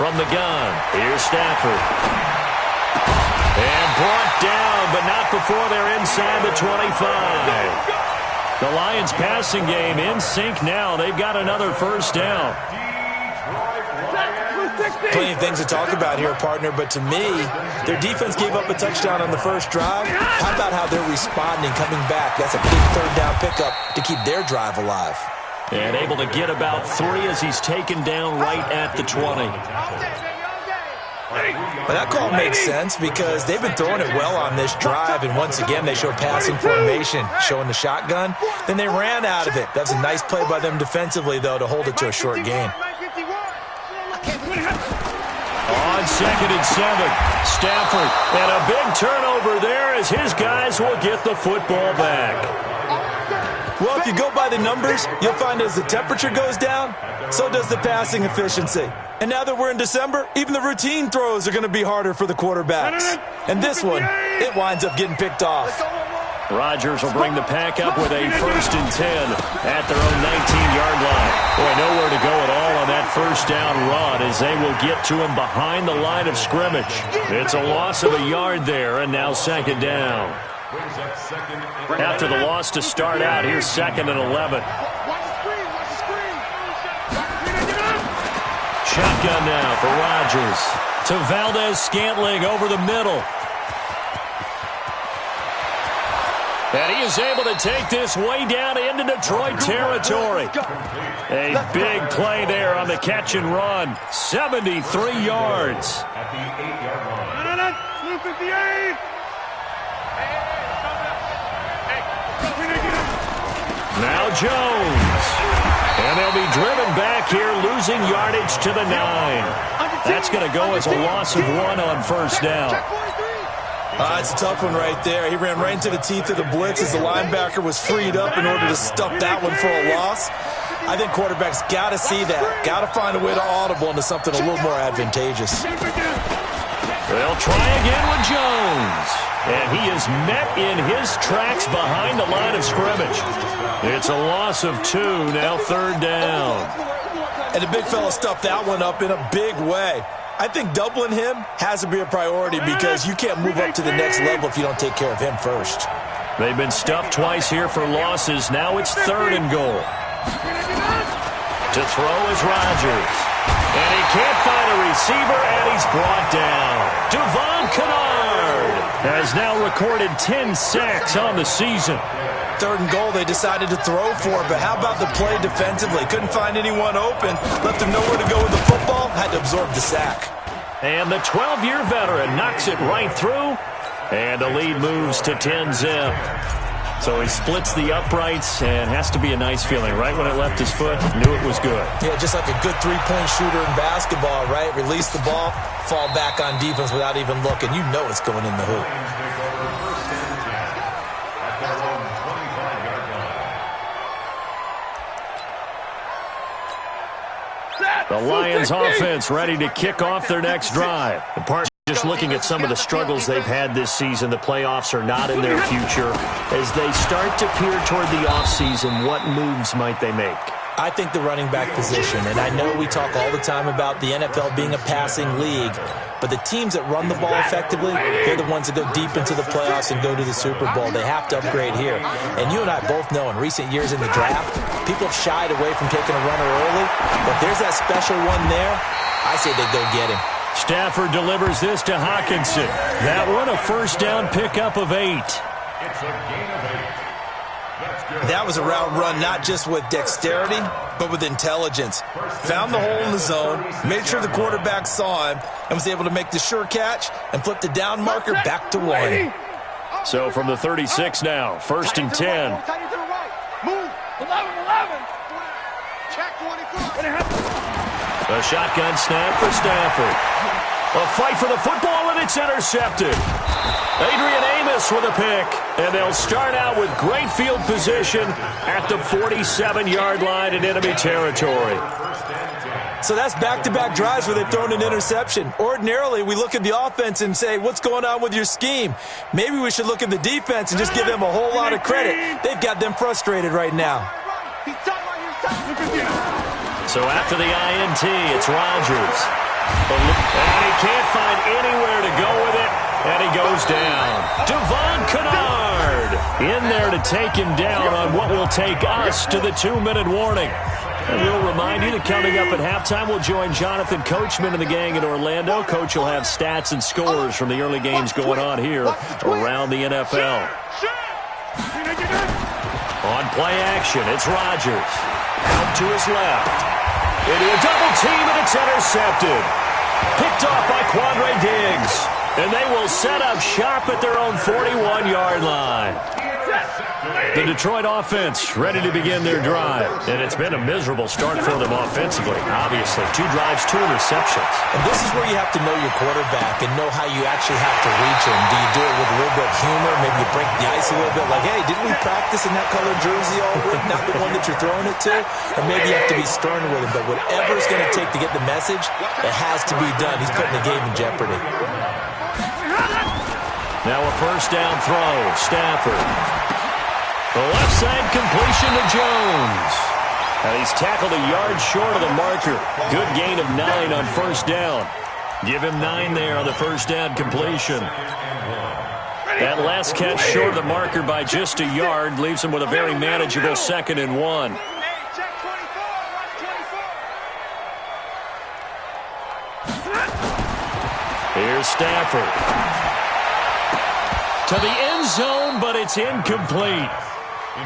From the gun, here's Stafford. And brought down, but not before they're inside the 25. The Lions passing game in sync now. They've got another first down. Plenty of things to talk about here, partner, but to me, their defense gave up a touchdown on the first drive. How about how they're responding, coming back? That's a big third down pickup to keep their drive alive. And able to get about 3 as he's taken down right at the 20. But that call makes sense because they've been throwing it well on this drive, and once again they show passing formation, showing the shotgun. Then they ran out of it. That's a nice play by them defensively, though, to hold it to a short gain. On 2nd and 7, Stafford, and a big turnover there as his guys will get the football back. Well, if you go by the numbers, you'll find as the temperature goes down, so does the passing efficiency. And now that we're in December, even the routine throws are going to be harder for the quarterbacks. And this one, it winds up getting picked off. Rodgers will bring the pack up with a 1st and 10 at their own 19-yard line. Boy, nowhere to go at all on that first down run as they will get to him behind the line of scrimmage. It's a loss of a yard there, and now 2nd down. After the loss to start out, here's 2nd and 11. Shotgun now for Rodgers. To Valdez-Scantling over the middle. And he is able to take this way down into Detroit territory. A big play there on the catch and run. 73 yards. At the 8-yard line. 258. Now Jones. And they'll be driven back here, losing yardage to the 9. That's going to go as a loss of 1 on first down. It's a tough one right there. He ran right into the teeth of the blitz as the linebacker was freed up in order to stuff that one for a loss. I think quarterbacks got to see that. Got to find a way to audible into something a little more advantageous. They'll try again with Jones. And he is met in his tracks behind the line of scrimmage. It's a loss of 2, now 3rd down. And the big fella stuffed that one up in a big way. I think doubling him has to be a priority because you can't move up to the next level if you don't take care of him first. They've been stuffed twice here for losses. Now it's 3rd and goal. To throw is Rodgers. And he can't find a receiver, and he's brought down. Devon Kennard has now recorded 10 sacks on the season. 3rd and goal they decided to throw for, but how about the play defensively? Couldn't find anyone open, left him nowhere to go with the football, had to absorb the sack. And the 12-year veteran knocks it right through, and the lead moves to 10-zip. So he splits the uprights, and has to be a nice feeling. Right when it left his foot, knew it was good. Yeah, just like a good three-point shooter in basketball, right? Release the ball, fall back on defense without even looking. You know it's going in the hoop. The Lions offense ready to kick off their next drive. The part just looking at some of the struggles they've had this season, the playoffs are not in their future. As they start to peer toward the offseason, what moves might they make? I think the running back position, and I know we talk all the time about the NFL being a passing league, but the teams that run the ball effectively, they're the ones that go deep into the playoffs and go to the Super Bowl. They have to upgrade here. And you and I both know in recent years in the draft, people have shied away from taking a runner early, but if there's that special one there, I say they go get him. Stafford delivers this to Hockenson. That one a first down pickup of 8. It's a gain of 8. That was a route run not just with dexterity, but with intelligence. Found the hole in the zone, made sure the quarterback saw him, and was able to make the sure catch and flip the down marker back to 1. So from the 36 now, 1st and 10. Move. 11. Check 23. A shotgun snap for Stafford. A fight for the football, and it's intercepted. Adrian Amos with a pick, and they'll start out with great field position at the 47-yard line in enemy territory. So that's back-to-back drives where they've thrown an interception. Ordinarily, we look at the offense and say, what's going on with your scheme? Maybe we should look at the defense and just give them a whole lot of credit. They've got them frustrated right now. So after the INT, it's Rodgers. And he can't find anywhere to go with it, and he goes down. Devon Kennard in there to take him down on what will take us to the 2-minute warning. And we'll remind you that coming up at halftime, we'll join Jonathan Coachman and the gang in Orlando. Coach will have stats and scores from the early games going on here around the NFL. On play action, it's Rodgers. Out to his left. Into a double team, and it's intercepted. Picked off by Quandre Diggs. And they will set up shop at their own 41-yard line. The Detroit offense ready to begin their drive. And it's been a miserable start for them offensively, obviously. 2 drives, 2 interceptions. And this is where you have to know your quarterback and know how you actually have to reach him. Do you do it with a little bit of humor? Maybe you break the ice a little bit like, hey, didn't we practice in that color jersey all week? Not the one that you're throwing it to? Or maybe you have to be stern with him. But whatever it's going to take to get the message, it has to be done. He's putting the game in jeopardy. Now a first down throw. Stafford. The left side completion to Jones. And he's tackled a yard short of the marker. Good gain of 9 on first down. Give him 9 there on the first down completion. That last catch short of the marker by just a yard leaves him with a very manageable 2nd and 1. Here's Stafford. To the end zone, but it's incomplete.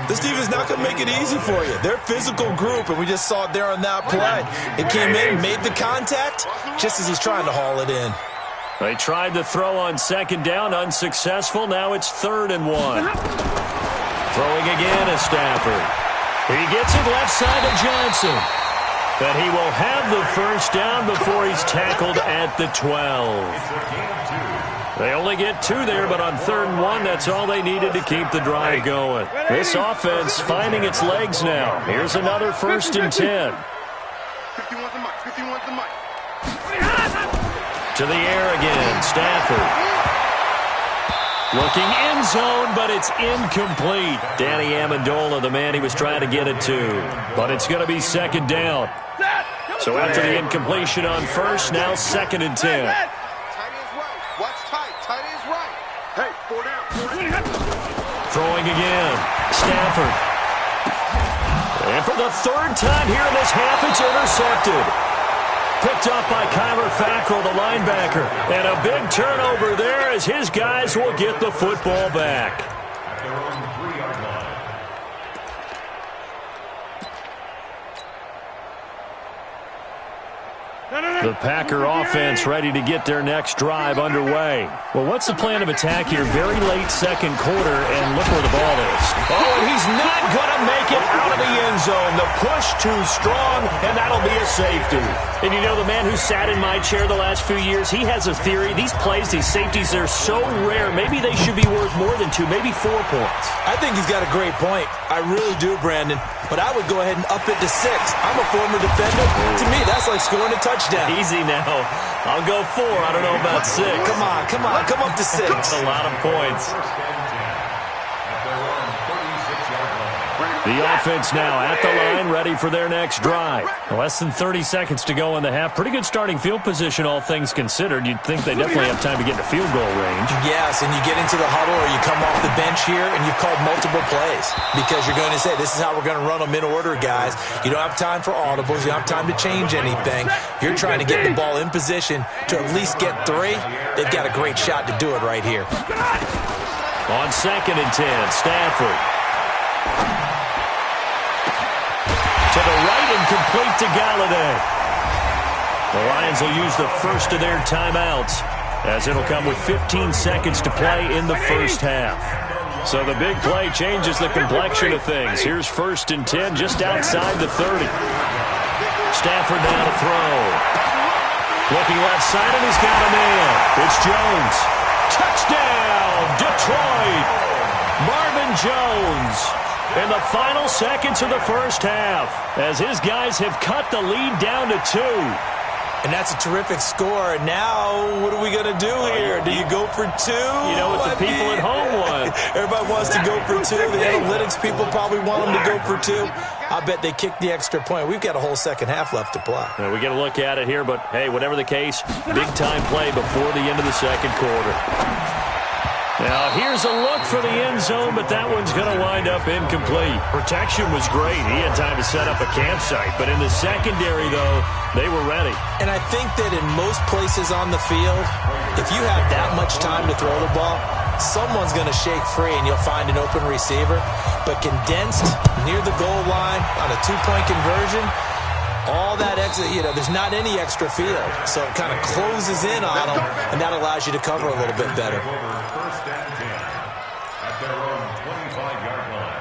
This defense is not going to make it easy for you. They're a physical group, and we just saw it there on that play. It came in, made the contact, just as he's trying to haul it in. They tried to throw on 2nd down, unsuccessful. Now it's 3rd and 1. Throwing again is Stafford. He gets it left side to Johnson. But he will have the first down before he's tackled at the 12. They only get 2 there, but on 3rd and 1, that's all they needed to keep the drive going. This offense finding its legs now. Here's another 1st and 10. To the air again, Stafford. Looking end zone, but it's incomplete. Danny Amendola, the man he was trying to get it to. But it's going to be 2nd down. So after the incompletion on first, now 2nd and 10. Throwing again. Stafford. And for the 3rd time here in this half, it's intercepted. Picked up by Kyler Fackrell, the linebacker. And a big turnover there as his guys will get the football back. The Packer offense ready to get their next drive underway. Well, what's the plan of attack here? Very late 2nd quarter, and look where the ball is. Oh, and he's not going to make it out of the end zone. The push too strong, and that'll be a safety. And you know, the man who sat in my chair the last few years, he has a theory. These plays, these safeties, they're so rare. Maybe they should be worth more than 2, maybe 4 points. I think he's got a great point. I really do, Brandon. But I would go ahead and up it to 6. I'm a former defender. To me, that's like scoring a touchdown. Easy now. I'll go 4. I don't know about 6. Come on. Come up to 6. That's a lot of points. The offense now at the line, ready for their next drive. Less than 30 seconds to go in the half. Pretty good starting field position, all things considered. You'd think they definitely have time to get to field goal range. Yes, and you get into the huddle or you come off the bench here and you've called multiple plays because you're going to say, this is how we're going to run them in order, guys. You don't have time for audibles. You don't have time to change anything. You're trying to get the ball in position to at least get 3. They've got a great shot to do it right here. On 2nd and 10, Stafford. To the right and complete to Galladay. The Lions will use the first of their timeouts as it'll come with 15 seconds to play in the first half. So the big play changes the complexion of things. Here's 1st and 10 just outside the 30. Stafford now to throw. Looking left side and he's got a man. It's Jones. Touchdown, Detroit. Marvin Jones. In the final seconds of the first half, as his guys have cut the lead down to 2. And that's a terrific score. Now, what are we going to do here? Do you go for two? You know what the people at home want. Everybody wants to go for two. The analytics people probably want them to go for two. I bet they kick the extra point. We've got a whole second half left to play. We get a look at it here, but, hey, whatever the case, big-time play before the end of the second quarter. Now, here's a look for the end zone, but that one's going to wind up incomplete. Protection was great. He had time to set up a campsite, but in the secondary, though, they were ready. And I think that in most places on the field, if you have that much time to throw the ball, someone's going to shake free and you'll find an open receiver. But condensed near the goal line on a two-point conversion, all that extra, there's not any extra field. So it kind of closes in on them, and that allows you to cover a little bit better. First and 10 at their own 25-yard line.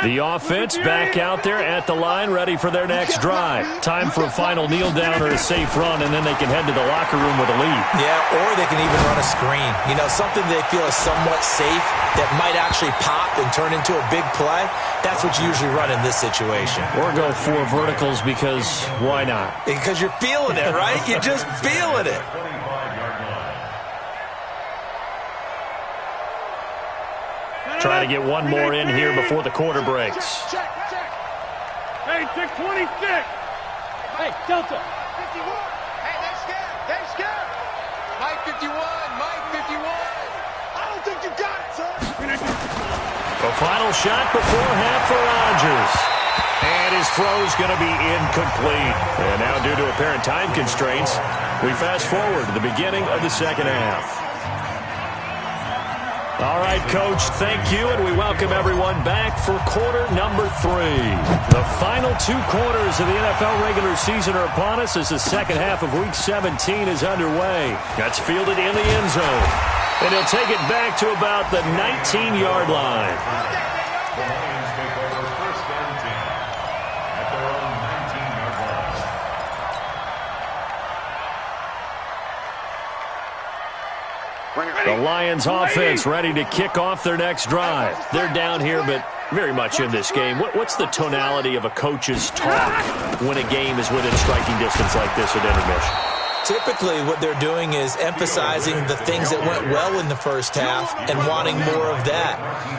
The offense back out there at the line, ready for their next drive. Time for a final kneel down or a safe run, and then they can head to the locker room with a lead. Yeah, or they can even run a screen. Something they feel is somewhat safe that might actually pop and turn into a big play. That's what you usually run in this situation. Or go four verticals because why not? Because you're feeling it, right? You're just feeling it. 25-yard line. Try to get one more in here before the quarter breaks. Check. Hey, 626. Hey, Delta. 51. Hey, they're scared. Mike 51. I don't think you got it, sir. The final shot before half for Rodgers. And his throw's going to be incomplete. And now, due to apparent time constraints, we fast forward to the beginning of the second half. All right, Coach, thank you, and we welcome everyone back for quarter number 3. The final 2 quarters of the NFL regular season are upon us as the second half of Week 17 is underway. That's fielded in the end zone, and he'll take it back to about the 19-yard line. The Lions take over first and 10 at their own 19-yard line. The Lions offense ready to kick off their next drive. They're down here, but very much in this game. What's the tonality of a coach's talk when a game is within striking distance like this at intermission? Typically, what they're doing is emphasizing the things that went well in the first half and wanting more of that.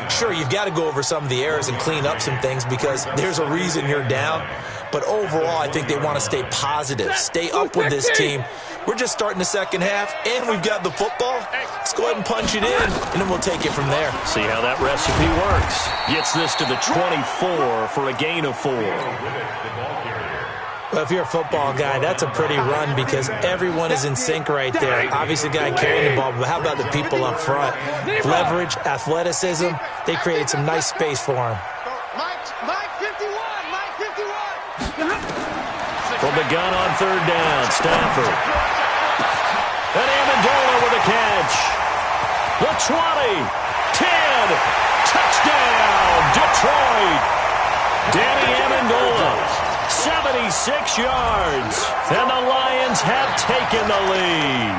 Sure, you've got to go over some of the errors and clean up some things because there's a reason you're down. But overall, I think they want to stay positive, stay up with this team. We're just starting the second half, and we've got the football. Let's go ahead and punch it in, and then we'll take it from there. See how that recipe works. Gets this to the 24 for a gain of 4. Well, if you're a football guy, that's a pretty run because everyone is in sync right there. Obviously, the guy carrying the ball, but how about the people up front? Leverage, athleticism, they created some nice space for him. Mike 51. From the gun on third down, Stafford. And Amendola with a catch. The 20, 10, touchdown, Detroit. Danny Amendola, 76 yards. And the Lions have taken the lead.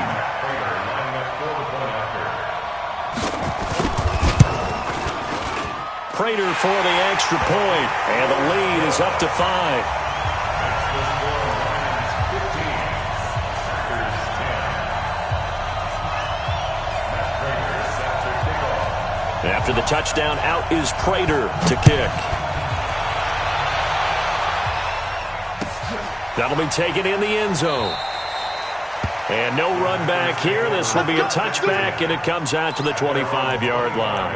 Prater for the extra point, and the lead is up to 5. After the touchdown, out is Prater to kick. That'll be taken in the end zone. And no run back here. This will be a touchback, and it comes out to the 25-yard line.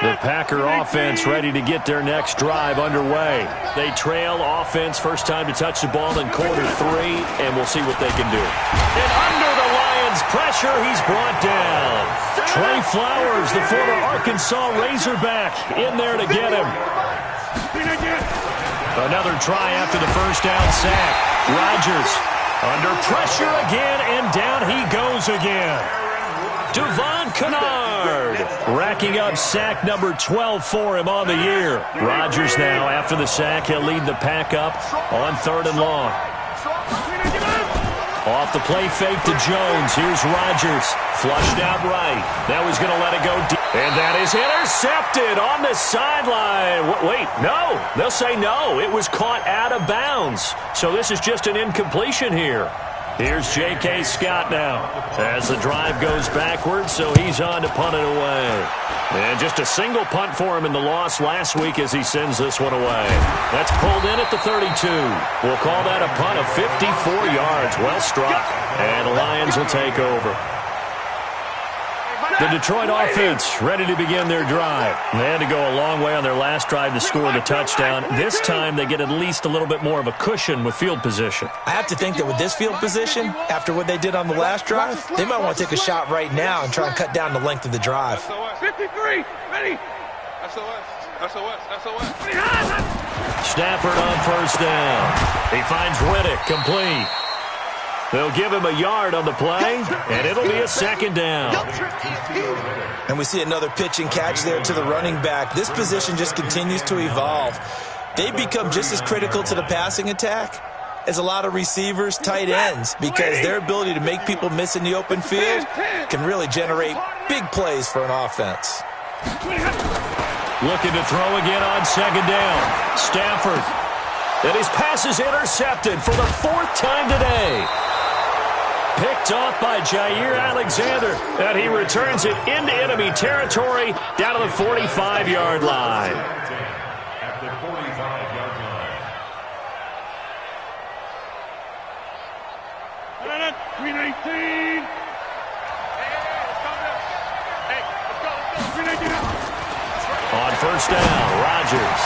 The Packer offense ready to get their next drive underway. They trail offense first time to touch the ball in quarter 3, and we'll see what they can do. And under the Lions' pressure, he's brought down. Trey Flowers, the former Arkansas Razorback, in there to get him. Another try after the first down sack. Rodgers under pressure again, and down he goes again. Devon Kennard racking up sack number 12 for him on the year. Rodgers now, after the sack, he'll lead the pack up on 3rd and long. Off the play fake to Jones. Here's Rodgers. Flushed out right. Now he's going to let it go deep. And that is intercepted on the sideline. Wait, no. They'll say no. It was caught out of bounds. So this is just an incompletion here. Here's J.K. Scott now as the drive goes backwards, so he's on to punt it away. And just a single punt for him in the loss last week as he sends this one away. That's pulled in at the 32. We'll call that a punt of 54 yards. Well struck. And the Lions will take over. The Detroit offense ready to begin their drive. They had to go a long way on their last drive to score the touchdown. This time they get at least a little bit more of a cushion with field position. I have to think that with this field position, after what they did on the last drive, they might want to take a shot right now and try and cut down the length of the drive. 53, ready. SOS. Stafford on first down. He finds Riddick complete. They'll give him a yard on the play, and it'll be a second down. And we see another pitch and catch there to the running back. This position just continues to evolve. They become just as critical to the passing attack as a lot of receivers, tight ends, because their ability to make people miss in the open field can really generate big plays for an offense. Looking to throw again on second down. Stafford. And his pass is intercepted for the fourth time today. Picked off by Jair Alexander, and he returns it into enemy territory down to the 45-yard line. At the 45-yard line. 319. On first down, Rodgers.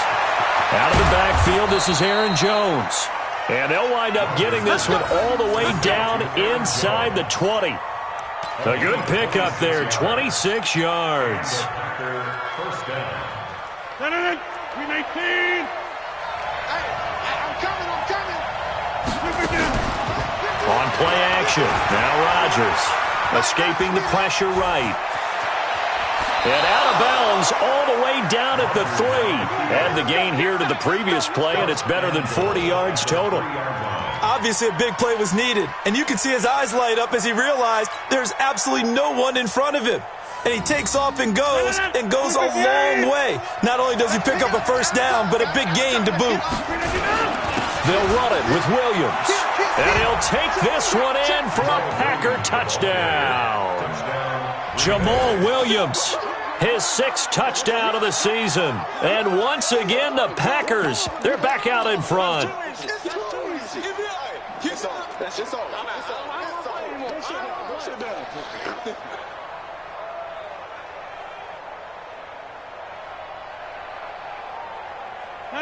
Out of the backfield, this is Aaron Jones. And they'll wind up getting this one all the way down inside the 20. A good pickup there, 26 yards. First down. 319. I'm coming. On play action, now Rodgers. Escaping the pressure right. And out of bounds all the way down at the 3. And the gain here to the previous play, and it's better than 40 yards total. Obviously, a big play was needed, and you can see his eyes light up as he realized there's absolutely no one in front of him. And he takes off and goes a long way. Not only does he pick up a first down, but a big gain to boot. They'll run it with Williams. And he'll take this one in for a Packer touchdown. Jamal Williams, his 6th touchdown of the season. And once again, the Packers, they're back out in front.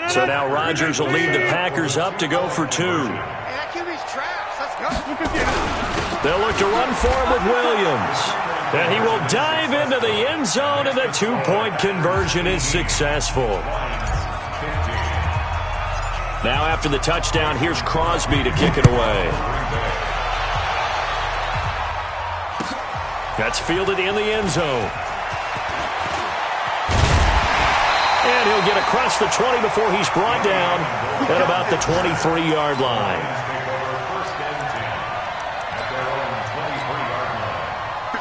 So now Rodgers will lead the Packers up to go for 2. That QB's trash. Let's go. They'll look to run for him with Williams. And he will dive into the end zone, and the 2-point conversion is successful. Now after the touchdown, here's Crosby to kick it away. That's fielded in the end zone. And he'll get across the 20 before he's brought down at about the 23-yard line.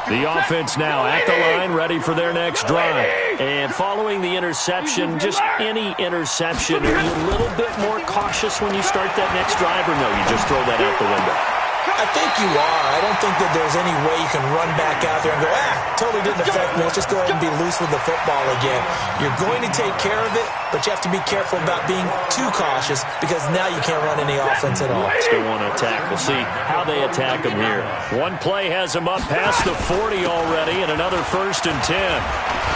The offense now at the line, ready for their next drive. And following the interception, just any interception, are you a little bit more cautious when you start that next drive, or no, you just throw that out the window? I think you are. I don't think that there's any way you can run back out there and go, totally didn't affect me. Let's just go ahead and be loose with the football again. You're going to take care of it, but you have to be careful about being too cautious because now you can't run any offense at all. Still want to attack. We'll see how they attack them here. One play has them up past the 40 already, and another 1st and 10.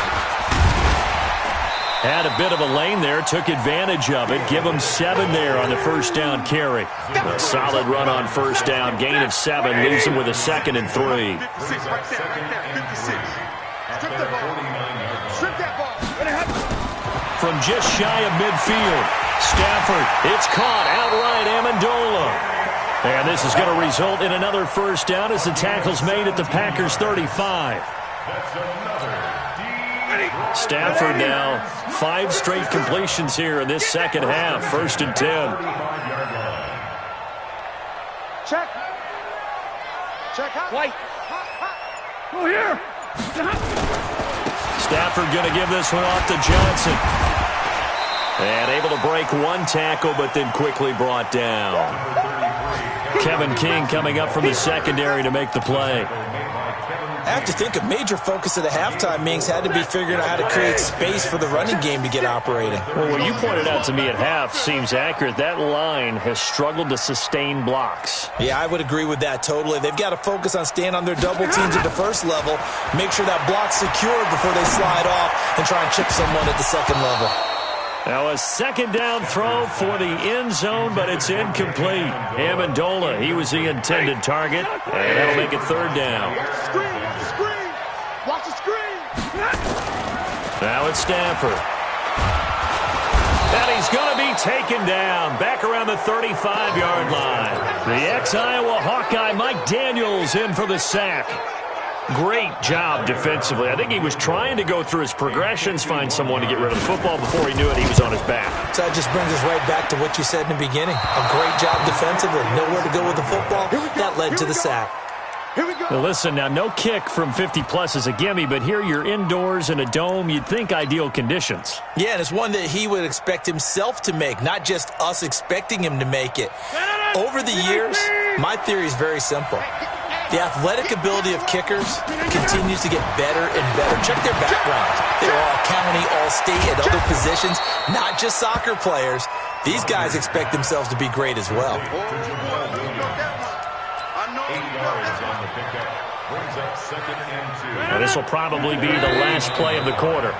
Had a bit of a lane there, took advantage of it. Give them 7 there on the first down carry. A solid run on first down, gain of 7, leaves them with a 2nd and 3. From just shy of midfield, Stafford, it's caught outright, Amendola. And this is going to result in another first down as the tackle's made at the Packers' 35. Stafford now 5 straight completions here in this second half. 1st and 10. Check. Check out. Wait. Go here. Stafford going to give this one off to Johnson. And able to break one tackle, but then quickly brought down. Kevin King coming up from the secondary to make the play. I have to think a major focus of the halftime meetings had to be figuring out how to create space for the running game to get operating. Well, what you pointed out to me at half seems accurate. That line has struggled to sustain blocks. Yeah, I would agree with that totally. They've got to focus on staying on their double teams at the first level, make sure that block's secured before they slide off and try and chip someone at the second level. Now a second down throw for the end zone, but it's incomplete. Amendola, he was the intended target, and that'll make it third down. Watch the screen. Now it's Stafford. And he's going to be taken down back around the 35-yard line. The ex-Iowa Hawkeye Mike Daniels in for the sack. Great job defensively. I think he was trying to go through his progressions, find someone to get rid of the football. Before he knew it, he was on his back. So that just brings us right back to what you said in the beginning. A great job defensively. Nowhere to go with the football. That led to the sack. Here we go. Now listen, now no kick from 50-plus is a gimme, but here you're indoors in a dome. You'd think ideal conditions. Yeah, and it's one that he would expect himself to make, not just us expecting him to make it. Over the years, my theory is very simple. The athletic ability of kickers continues to get better and better. Check their backgrounds. They're all county, all state, and other positions, not just soccer players. These guys expect themselves to be great as well. 8 yards on the pickup. Brings up 2nd and 2. Now this will probably be the last play of the quarter.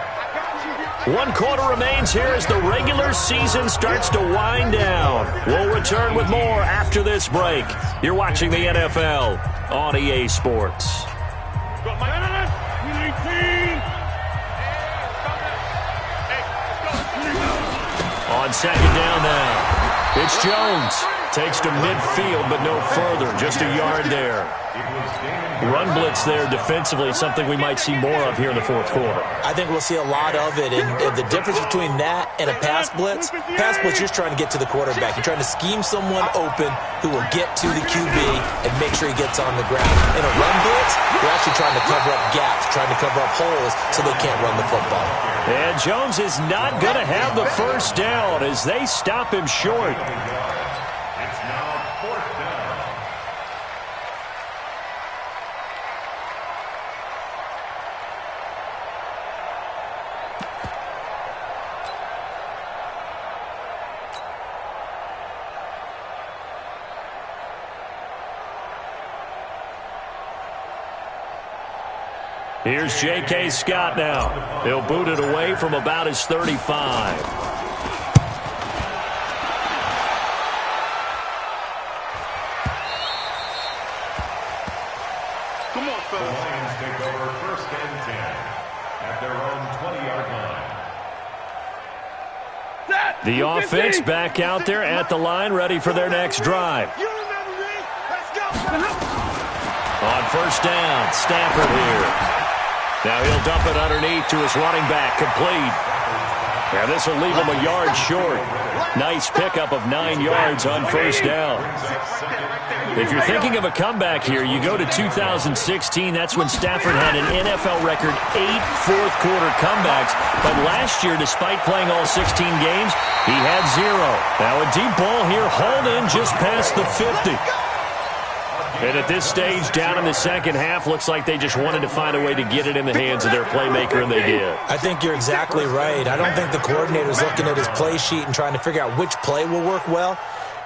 1 quarter remains here as the regular season starts to wind down. We'll return with more after this break. You're watching the NFL on EA Sports. On second down now. It's Jones. Takes to midfield, but no further. Just a yard there. Run blitz there defensively, something we might see more of here in the fourth quarter. I think we'll see a lot of it. And the difference between that and a pass blitz, you're just trying to get to the quarterback. You're trying to scheme someone open who will get to the QB and make sure he gets on the ground. In a run blitz, you're actually trying to cover up gaps, trying to cover up holes so they can't run the football. And Jones is not going to have the first down as they stop him short. It's now 4th down. Here's J.K. Scott now. He'll boot it away from about his 35. Come on, The fellas. Lions take over 1st and 10 at their own 20-yard line. The offense back out there at the line, ready for their next drive. You remember me? Let's go. On first down, Stafford here. Now he'll dump it underneath to his running back, complete. Now this will leave him a yard short. Nice pickup of 9 yards on first down. If you're thinking of a comeback here, you go to 2016. That's when Stafford had an NFL record 8 fourth-quarter comebacks. But last year, despite playing all 16 games, he had 0. Now a deep ball here, hauled in just past the 50. And at this stage, down in the second half, looks like they just wanted to find a way to get it in the hands of their playmaker, and they did. I think you're exactly right. I don't think the coordinator's looking at his play sheet and trying to figure out which play will work well.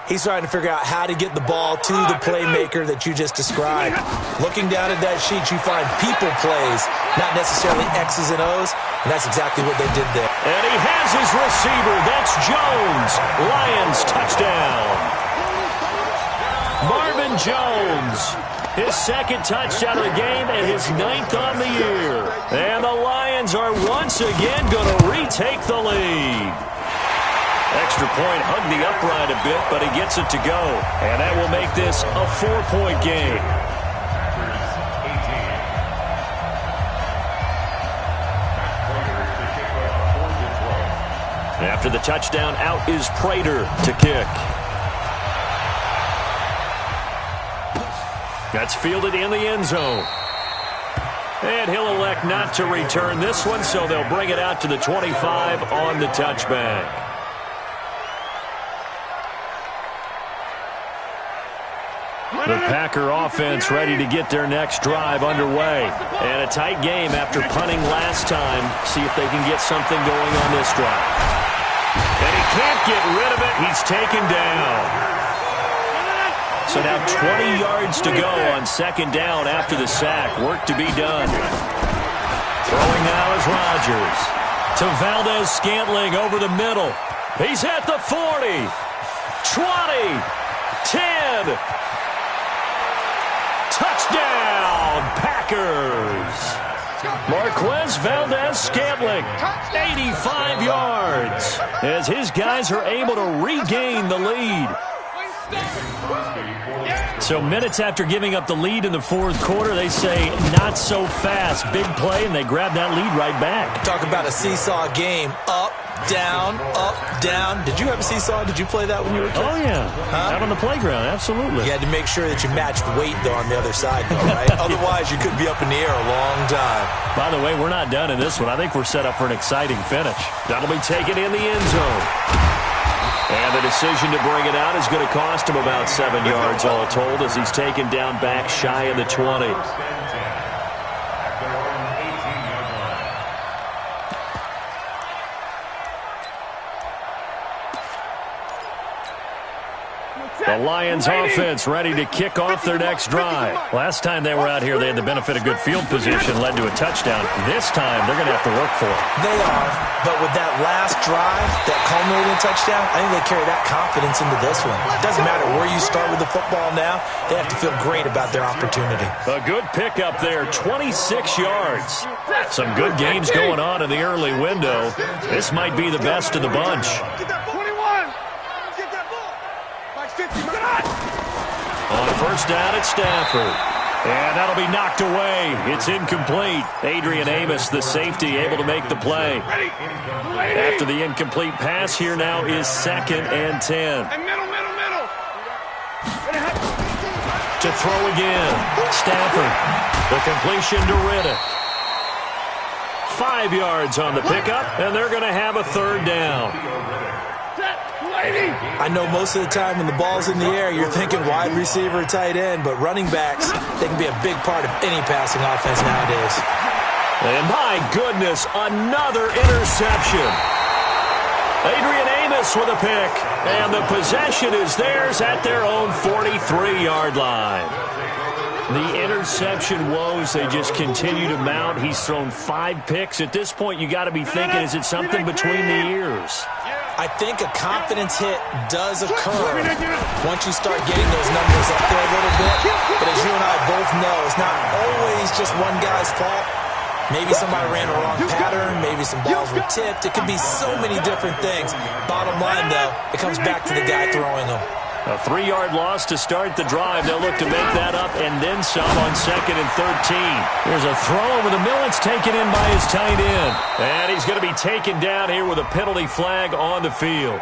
He's trying to figure out how to get the ball to the playmaker that you just described. Looking down at that sheet, you find people plays, not necessarily X's and O's, and that's exactly what they did there. And he has his receiver. That's Jones. Lions touchdown. Marvin Jones, his 2nd touchdown of the game and his 9th on the year. And the Lions are once again going to retake the lead. Extra point hugged the upright a bit, but he gets it to go. And that will make this a 4-point game. After the touchdown, out is Prater to kick. That's fielded in the end zone. And he'll elect not to return this one, so they'll bring it out to the 25 on the touchback. The Packer offense ready to get their next drive underway. And a tight game after punting last time. See if they can get something going on this drive. And he can't get rid of it. He's taken down. So now 20 yards to go on second down after the sack. Work to be done. Throwing now is Rodgers. To Valdez-Scantling over the middle. He's at the 40. 20. 10. Touchdown, Packers. Marquez Valdez-Scantling, 85 yards, as his guys are able to regain the lead. So minutes after giving up the lead in the fourth quarter, they say not so fast. Big play, and they grab that lead right back. Talk about a seesaw game. Up, down, up, down. Did you have a seesaw? Did you play that when you were a kid? Oh, yeah. Out on the playground, absolutely. You had to make sure that you matched weight, though, on the other side, though, right? Otherwise, you could be up in the air a long time. By the way, we're not done in this one. I think we're set up for an exciting finish. That'll be taken in the end zone. And the decision to bring it out is going to cost him about 7 yards all told as he's taken down back shy of the 20. The Lions offense ready to kick off their next drive. Last time they were out here, they had the benefit of good field position, led to a touchdown. This time, they're going to have to work for it. They are, but with that last drive, that culminating touchdown, I think they carry that confidence into this one. It doesn't matter where you start with the football now. They have to feel great about their opportunity. A good pickup there, 26 yards. Some good games going on in the early window. This might be the best of the bunch. On first down at Stafford. And that'll be knocked away. It's incomplete. Adrian Amos, the safety, able to make the play. After the incomplete pass, here now is 2nd and 10. To throw again. Stafford. The completion to Riddick. 5 yards on the pickup, and they're going to have a third down. I know most of the time when the ball's in the air, you're thinking wide receiver, tight end, but running backs, they can be a big part of any passing offense nowadays. And my goodness, another interception. Adrian Amos with a pick, and the possession is theirs at their own 43-yard line. The interception woes, they just continue to mount. He's thrown 5 picks. At this point, you got to be thinking, is it something between the ears? I think a confidence hit does occur once you start getting those numbers up there a little bit. But as you and I both know, it's not always just one guy's fault. Maybe somebody ran a wrong pattern. Maybe some balls were tipped. It could be so many different things. Bottom line, though, it comes back to the guy throwing them. A 3-yard loss to start the drive. They'll look to make that up and then some on 2nd and 13. There's a throw over the middle. It's taken in by his tight end. And he's going to be taken down here with a penalty flag on the field.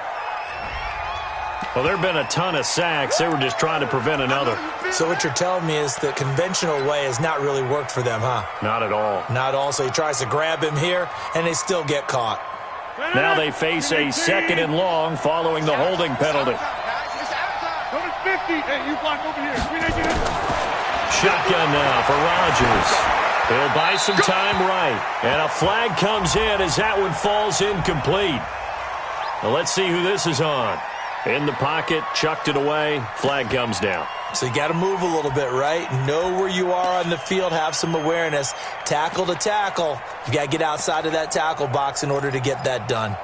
Well, there have been a ton of sacks. They were just trying to prevent another. So what you're telling me is the conventional way has not really worked for them, huh? Not at all. Not at all. So he tries to grab him here, and they still get caught. Now they face a 2nd and long following the holding penalty. 50. Hey, you block over here. Shotgun now for Rodgers. He'll buy some time right. And a flag comes in as that one falls incomplete. Well, let's see who this is on. In the pocket, chucked it away. Flag comes down. So you got to move a little bit, right? Know where you are on the field. Have some awareness. Tackle to tackle. You got to get outside of that tackle box in order to get that done.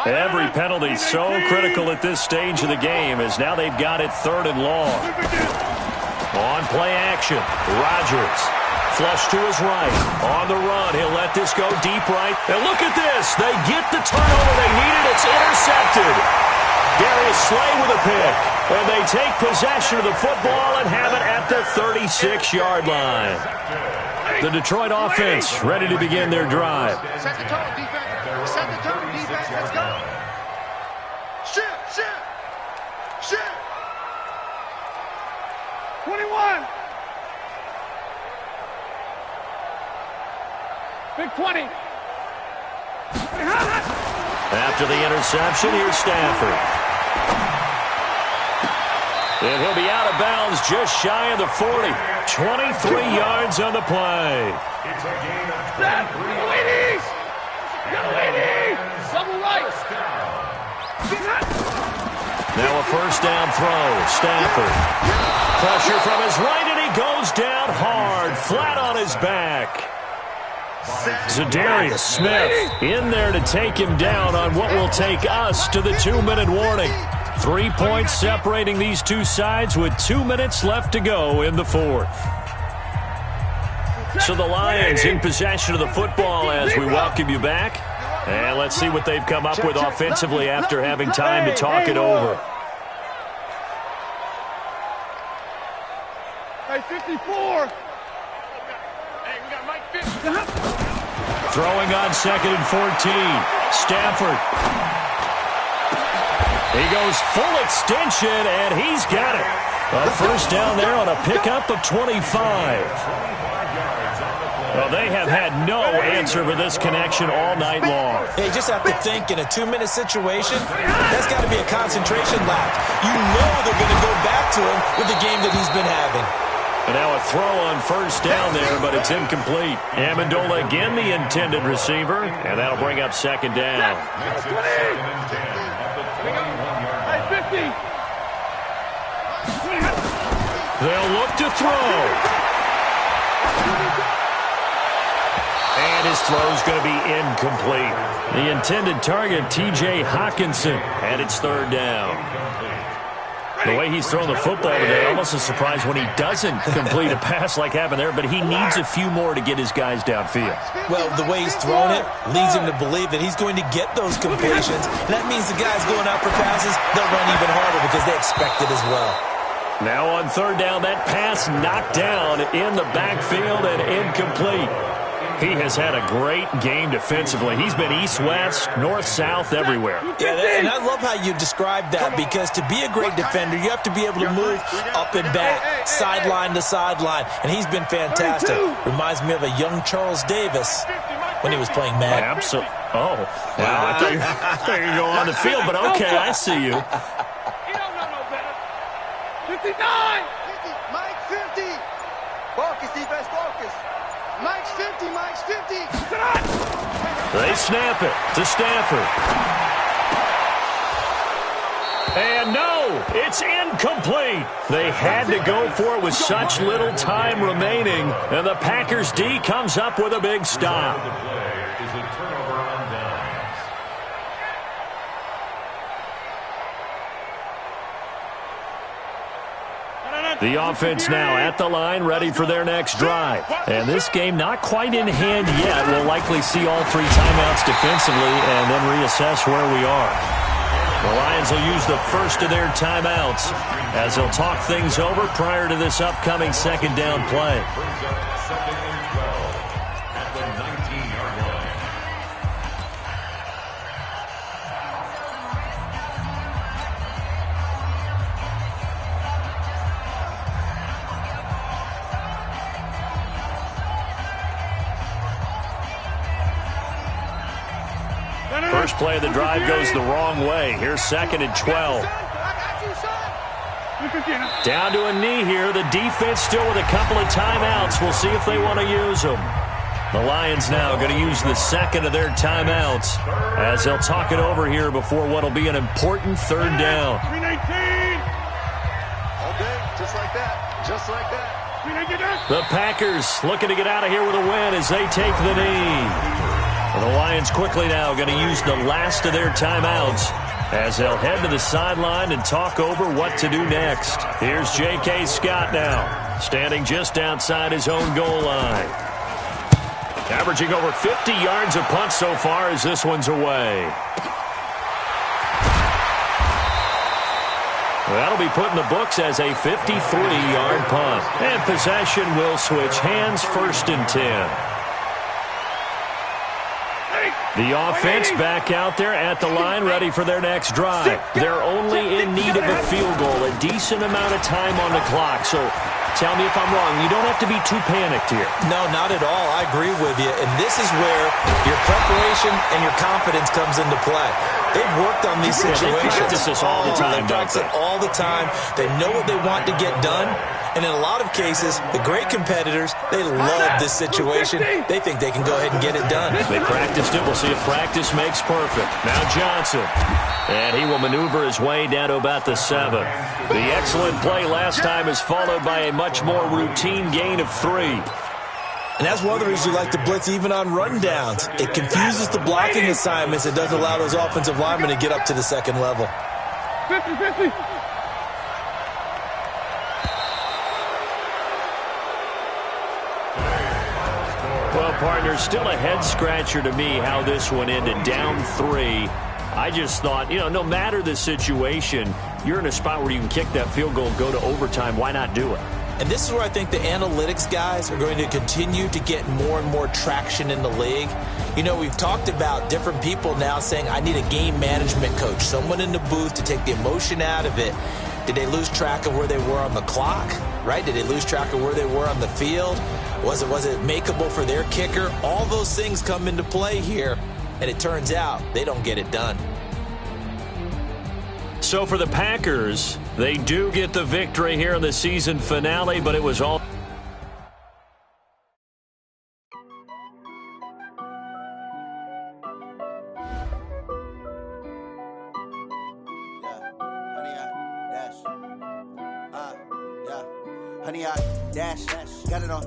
Every penalty so critical at this stage of the game as now they've got it 3rd and long. On play action, Rodgers. Flush to his right. On the run, he'll let this go deep right. And look at this. They get the turnover they needed. It's intercepted. Gary Darius Slay with a pick. And they take possession of the football and have it at the 36-yard line. The Detroit offense ready to begin their drive. Set the tone, defense. Set the tone, defense. Let's go. Shift. 21. Big 20. After the interception, here's Stafford. And he'll be out of bounds just shy of the 40. 23 yards on the play. It's a gain of 23. Ladies! Double right! Now a first down throw. Stafford. Pressure from his right, and he goes down hard, flat on his back. Zadarius Smith in there to take him down on what will take us to the 2-minute warning. 3 points separating these two sides with 2 minutes left to go in the fourth. So the Lions in possession of the football as we welcome you back. And let's see what they've come up with offensively after having time to talk it over. Hey, 54. Hey, we got Mike 50. Throwing on 2nd and 14. Stafford. He goes full extension, and he's got it. A first down there on a pickup of 25. Well, they have had no answer for this connection all night long. Hey, you just have to think in a 2-minute situation, that's got to be a concentration lap. You know they're going to go back to him with the game that he's been having. And now a throw on first down there, but it's incomplete. Amendola again the intended receiver, and that'll bring up second down. Makes it 2nd and 10 at the 21-yard line. Hey, 50. They'll look to throw. And his throw's going to be incomplete. The intended target, T.J. Hawkinson, and it's third down. The way he's thrown the football today, almost a surprise when he doesn't complete a pass like happened there, but he needs a few more to get his guys downfield. Well, the way he's thrown it leads him to believe that he's going to get those completions. And that means the guys going out for passes, they'll run even harder because they expect it as well. Now on third down, that pass knocked down in the backfield and incomplete. He has had a great game defensively. He's been east-west, north-south, everywhere. Yeah, and I love how you described that because to be a great defender, you have to be able to move up and back, sideline to sideline, and he's been fantastic. Reminds me of a young Charles Davis when he was playing Madden. Absolutely. Oh, wow. I thought you were going to go on the field, but okay, I see you. You don't know no better. 59. 50. Mike 50. Focus, defense, focus. Mike's 50. Mike's 50. They snap it to Stafford. And no, it's incomplete. They had to go for it with such little time remaining, and the Packers D comes up with a big stop. The play is a turnover on downs. The offense now at the line, ready for their next drive. And this game not quite in hand yet. We'll likely see all 3 timeouts defensively and then reassess where we are. The Lions will use the first of their timeouts as they'll talk things over prior to this upcoming second down play. Brings up 2nd and 12 at the 19-yard line. First play of the drive goes the wrong way. Here's 2nd and 12. Down to a knee here. The defense still with a couple of timeouts. We'll see if they want to use them. The Lions now going to use the second of their timeouts as they'll talk it over here before what will be an important third down. 319. All day, just like that. Just like that. 319. The Packers looking to get out of here with a win as they take the knee. And the Lions quickly now going to use the last of their timeouts as they'll head to the sideline and talk over what to do next. Here's J.K. Scott now, standing just outside his own goal line. Averaging over 50 yards a punt so far as this one's away. That'll be put in the books as a 53-yard punt. And possession will switch hands, 1st and 10. The offense back out there at the line, ready for their next drive. They're only in need of a field goal, a decent amount of time on the clock. So tell me if I'm wrong. You don't have to be too panicked here. No, not at all. I agree with you. And this is where your preparation and your confidence comes into play. They've worked on these situations. They practice this all the time, They practice it all the time. They know what they want to get done. And in a lot of cases, the great competitors, they love this situation. They think they can go ahead and get it done. They practiced it. We'll see if practice makes perfect. Now Johnson. And he will maneuver his way down to about the 7. The excellent play last time is followed by a much more routine gain of 3. And that's one of the reasons you like to blitz even on rundowns. It confuses the blocking assignments. It doesn't allow those offensive linemen to get up to the second level. 50-50. Well, partner, still a head-scratcher to me how this one ended, down 3. I just thought, no matter the situation, you're in a spot where you can kick that field goal, go to overtime. Why not do it? And this is where I think the analytics guys are going to continue to get more and more traction in the league. We've talked about different people now saying, I need a game management coach, someone in the booth to take the emotion out of it. Did they lose track of where they were on the clock, right? Did they lose track of where they were on the field? Was it makeable for their kicker? All those things come into play here, and it turns out they don't get it done. So for the Packers, they do get the victory here in the season finale, but it was all... Honey, I dash, got it on